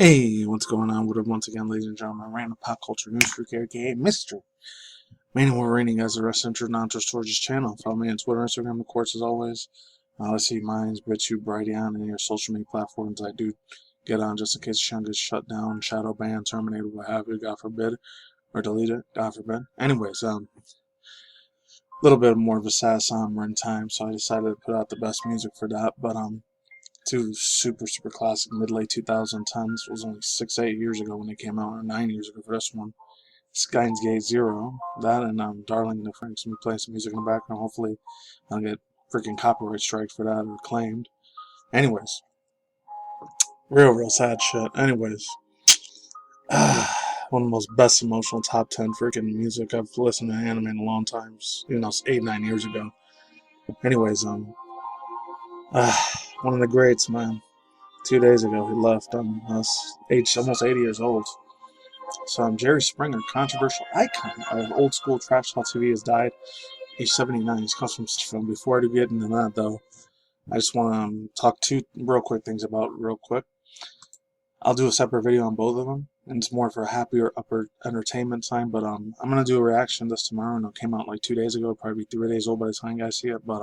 Hey, what's going on? What up, once again, ladies and gentlemen? Random pop culture news freak, aka Mr. Manual Rating as the rest interest non interest towards this channel. Follow me on Twitter, Instagram, of course, as always. Let's see, mine's BitChute, Brighteon, and your social media platforms I do get on just in case the channel gets shut down, shadow banned, terminated, what have you, God forbid, or deleted, God forbid. Anyways, little bit more of a sad somber time, so I decided to put out the best music for that, but two super classic mid-late 2010s. Was only 8 years ago when they came out, or 9 years ago for this one. Skynes Gate Zero, that, and Darling in the Franks. I'm playing some music in the background. Hopefully I'll get freaking copyright strike for that or claimed. Anyways, real sad shit. Anyways, one of the most best emotional top 10 freaking music I've listened to anime in a long time. 8-9 years ago. Anyways, one of the greats, man. 2 days ago he left. Almost 80 years old. So Jerry Springer, controversial icon of old school trash talk TV, has died, age 79. He comes from film. Before I do get into that, though, I just want to talk two real quick things about real quick. I'll do a separate video on both of them, and it's more for a happier upper entertainment time. But I'm gonna do a reaction this tomorrow, and it came out like 2 days ago, probably 3 days old by the time you guys see it. But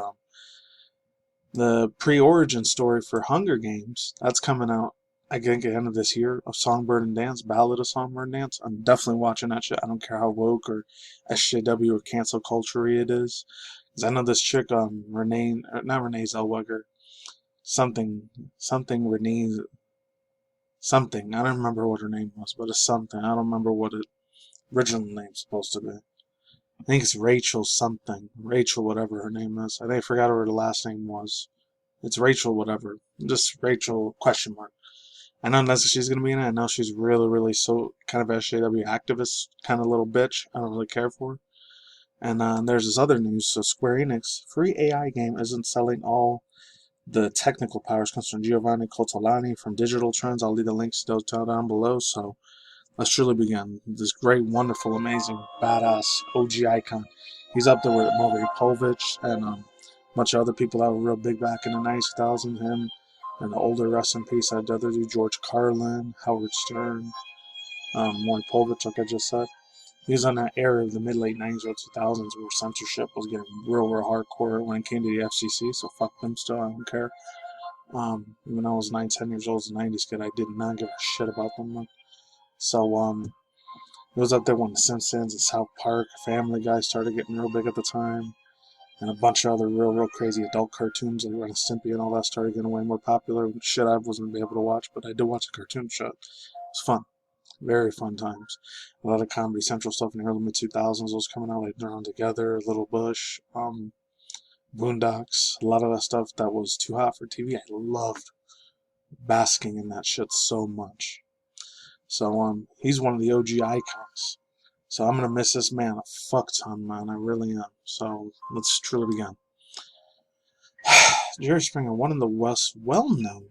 the pre-origin story for Hunger Games, that's coming out, I think, at the end of this year, of Songbird and Dance, Ballad of Songbird and Dance. I'm definitely watching that shit. I don't care how woke or SJW or cancel culture it is. Because I know this chick, Renee, not Renee Zellweger, something Renee, something. I don't remember what her name was, but it's something. I don't remember what it original name's supposed to be. I think it's Rachel something. Rachel whatever her name is. I think I forgot what her last name was. It's Rachel whatever. Just Rachel question mark. I know that's she's gonna be in it. I know she's really so kind of SJW activist kind of little bitch. I don't really care for her. And there's this other news. So Square Enix free AI game isn't selling all the technical powers. Comes from Giovanni Cotolani from Digital Trends. I'll leave the links to those down below. So let's truly begin. This great, wonderful, amazing, badass OG icon. He's up there with Maury Povich and a bunch of other people that were real big back in the 90s, 2000. Him and the older, rest in peace, I had the other dude, George Carlin, Howard Stern, Maury Povich, like I just said. He was on that era of the mid-late 90s or 2000s where censorship was getting real hardcore when it came to the FCC, so fuck them still, I don't care. When I was 9, 10 years old as a 90s kid, I did not give a shit about them. So, it was up there when The Simpsons and South Park, Family Guy started getting real big at the time. And a bunch of other real crazy adult cartoons like Ren and Stimpy and all that started getting way more popular. Shit I wasn't able to watch, but I did watch the cartoon show. It was fun. Very fun times. A lot of Comedy Central stuff in the early mid-2000s was coming out, like Drawn Together, Little Bush, Boondocks. A lot of that stuff that was too hot for TV. I loved basking in that shit so much. So, he's one of the OG icons. So I'm going to miss this man a fuck ton, man. I really am. So let's truly begin. Jerry Springer, one of the West's well-known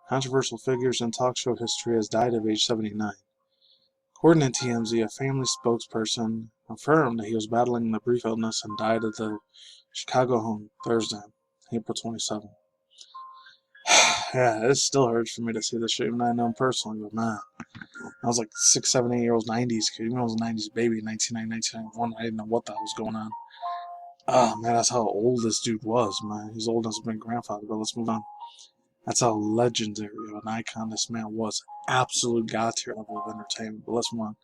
controversial figures in talk show history, has died at age 79. According to TMZ, a family spokesperson confirmed that he was battling the brief illness and died at the Chicago home Thursday, April 27. Yeah, it still hurts for me to see this shit, even though I know him personally, but man. I was like 6, 7, 8 year old 90s kid. Even when I was a 90s baby in 1990, 1991, I didn't know what the hell was going on. Oh man, that's how old this dude was, man. He's old as my grandfather, but let's move on. That's how legendary of an icon this man was. Absolute godtier level of entertainment, but let's move on.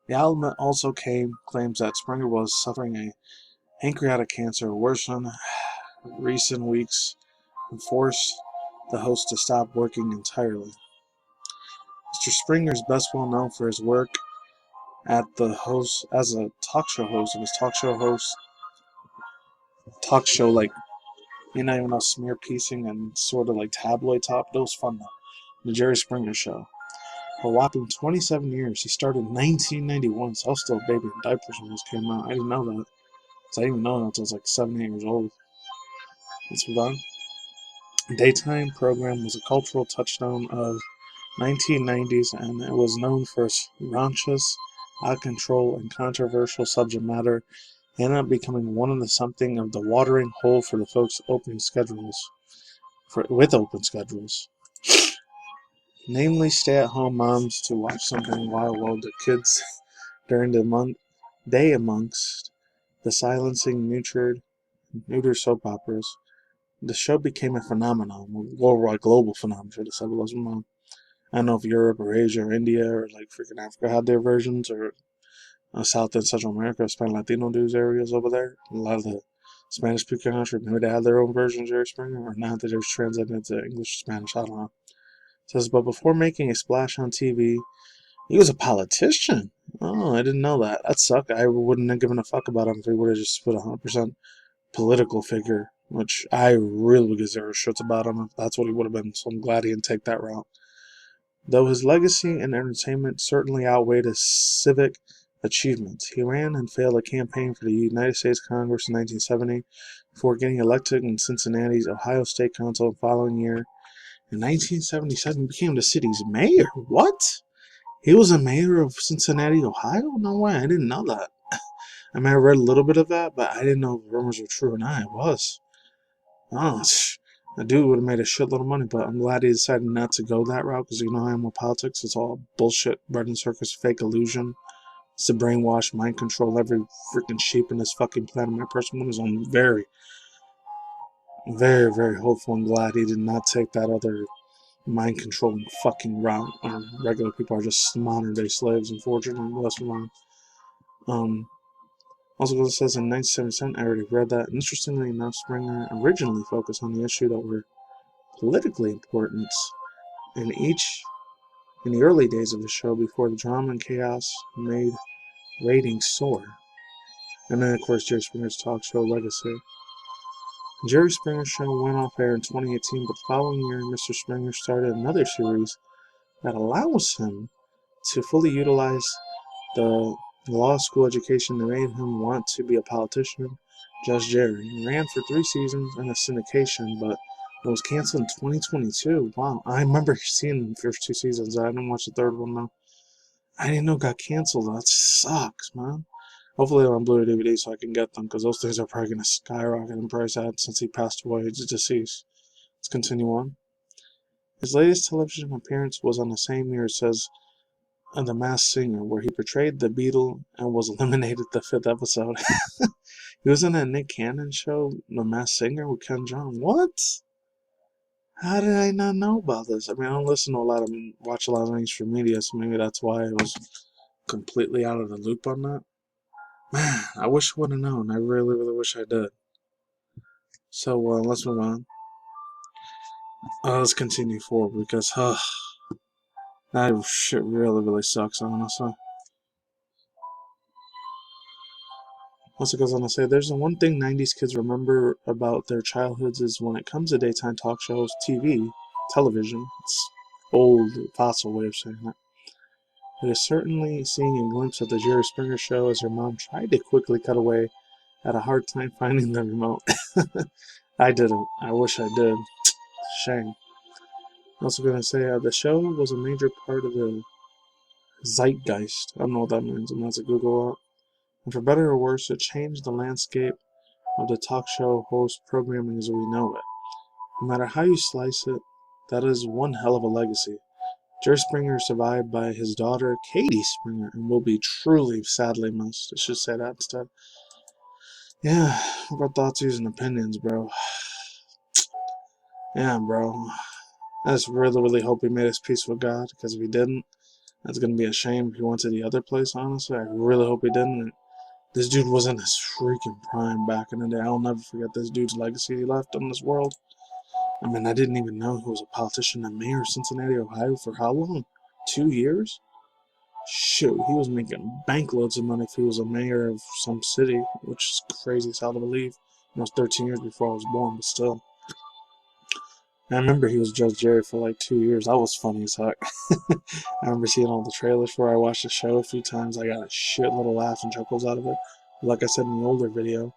The album also claims that Springer was suffering a pancreatic cancer, worsened recent weeks, and forced the host to stop working entirely. Mr. Springer is best well known for his work at the host as a talk show host, and his talk show like not even know, smear piecing and sort of like tabloid top. That was fun though. The Jerry Springer Show. For a whopping 27 years, he started in 1991, so I was still a baby in diapers when this came out. I didn't know that. So I didn't even know that until I was like 7, 8 years old. Let's move on. Daytime program was a cultural touchstone of 1990s, and it was known for its raunchous, out-of-control, and controversial subject matter, ended up becoming one of something of the watering hole for the folks with open schedules. namely stay-at-home moms to watch something while the kids during the day amongst the silencing neuter soap operas. The show became a phenomenon, a worldwide global phenomenon for the symbolism. I don't know if Europe or Asia or India or like freaking Africa had their versions, or South and Central America, Hispanic Latino dudes areas over there. A lot of the Spanish speaking countries, maybe they had their own version of Jerry Springer, or not, that it was translated into English, Spanish, I don't know. It says, but before making a splash on TV, he was a politician. Oh, I didn't know that. That sucked. I wouldn't have given a fuck about him if he would have just put 100% political figure, which I really would give zero shits about him if that's what he would have been, so I'm glad he didn't take that route. Though his legacy in entertainment certainly outweighed his civic achievements, he ran and failed a campaign for the United States Congress in 1970 before getting elected in Cincinnati's Ohio State Council the following year. In 1977, he became the city's mayor. What? He was a mayor of Cincinnati, Ohio? No way, I didn't know that. I mean, I read a little bit of that, but I didn't know if rumors were true or not. It was. Oh, the dude would have made a shitload of money, but I'm glad he decided not to go that route, because you know how I am with politics. It's all bullshit, bread and circus, fake illusion. It's to brainwash, mind control every freaking sheep in this fucking planet. My personal one is I'm very, very, very hopeful and glad he did not take that other mind controlling fucking route. Regular people are just modern day slaves, unfortunately. Bless them. Also, because it says in 1977, I already read that. Interestingly enough, Springer originally focused on the issue that were politically important in the early days of the show before the drama and chaos made ratings soar. And then, of course, Jerry Springer's talk show legacy. Jerry Springer's show went off air in 2018, but the following year, Mr. Springer started another series that allows him to fully utilize the law school education that made him want to be a politician. Just Jerry. He ran for 3 seasons in a syndication, but it was canceled in 2022. Wow. I remember seeing the first 2 seasons. I didn't watch the third one, though. I didn't know it got canceled. That sucks, man. Hopefully they're on Blu-ray DVD so I can get them, because those things are probably going to skyrocket in price since he passed away. He's deceased. Let's continue on. His latest television appearance was on the same year, it says, The Masked Singer, where he portrayed the Beatle and was eliminated the 5th episode. He was in that Nick Cannon show, The Masked Singer, with Ken Jeong. What? How did I not know about this? I mean, I don't watch a lot of mainstream media, so maybe that's why I was completely out of the loop on that. Man, I wish I would have known. I really, really wish I did. So, let's move on. Let's continue forward, because, that shit really, really sucks, honestly. Also goes on to say, there's the one thing 90s kids remember about their childhoods is when it comes to daytime talk shows, television, it's old, fossil way of saying that. It is certainly seeing a glimpse of the Jerry Springer show as her mom tried to quickly cut away, had a hard time finding the remote. I didn't. I wish I did. Shame. I'm also going to say the show was a major part of the zeitgeist. I don't know what that means. I'm going to Google it. And for better or worse, it changed the landscape of the talk show host programming as we know it. No matter how you slice it, that is one hell of a legacy. Jerry Springer survived by his daughter, Katie Springer, and will be truly, sadly missed. I should say that instead. Yeah, about thoughts, views, and opinions, bro. Yeah, bro. I just really, really hope he made his peace with God, because if he didn't, that's going to be a shame if he went to the other place, honestly. I really hope he didn't. This dude was in his freaking prime back in the day. I'll never forget this dude's legacy he left on this world. I mean, I didn't even know he was a politician and mayor of Cincinnati, Ohio for how long? 2 years? Shoot, he was making bankloads of money if he was a mayor of some city, which is crazy as hell to believe. It was 13 years before I was born, but still. I remember he was Judge Jerry for like 2 years. That was funny as heck. I remember seeing all the trailers where I watched the show a few times. I got a shitload of laughs and chuckles out of it. Like I said in the older video,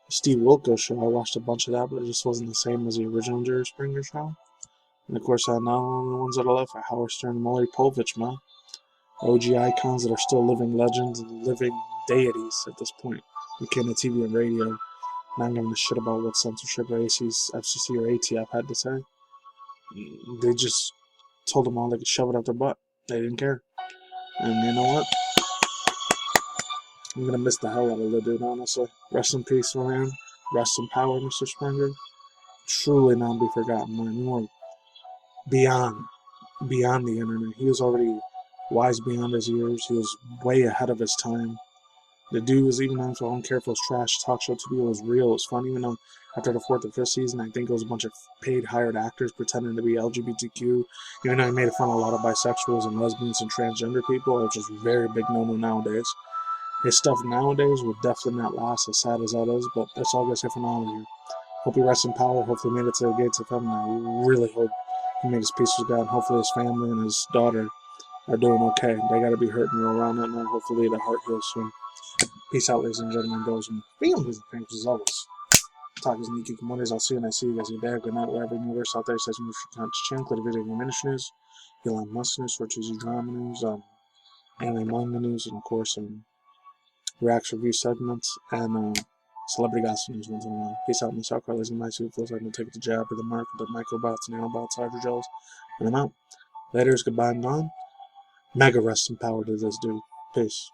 the Steve Wilkos show, I watched a bunch of that, but it just wasn't the same as the original Jerry Springer show. And of course, now the ones that I left are Howard Stern and Maury Povich, man. OG icons that are still living legends and living deities at this point. We came to TV and radio, not giving a shit about what censorship or FCC or ATF had to say. They just told them all they could shove it up their butt. They didn't care. And you know what? I'm gonna miss the hell out of the dude, honestly. Rest in peace, man. Rest in power, Mr. Springer. Truly not be forgotten, man. You were beyond the internet. He was already wise beyond his years. He was way ahead of his time. The dude was, even though I don't care if it was trash, talk show TV was real. It was fun, even though after the 4th or 5th season, I think it was a bunch of paid, hired actors pretending to be LGBTQ. Even though he made fun of a lot of bisexuals and lesbians and transgender people, which is very big no-no nowadays. His stuff nowadays would definitely not last, as sad as that is, but that's all I gotta say for now here. Hope he rests in power. Hopefully he made it to the gates of heaven. I really hope he made his peace with God. Hopefully his family and his daughter are doing okay. They gotta be hurting around that now. Hopefully the heart heals soon. Peace out, ladies and gentlemen, girls and families and fans, as always. Talk is Nikki. Good mornings. I'll see you and I see you guys in there. Good night, wherever universe out there says you should channel, click video game ministry news, Elon Musk news, for Tuesday drama news, anime manga news, and of course, reaction review segments, and celebrity gossip news once in a while. Peace out, Miss Alcar, ladies and my suit feels like I'm gonna take the jab or the mark of the microbots, nanobots, hydrogels, and I'm out. Later, goodbye and gone. Mega rest and power to this dude. Peace.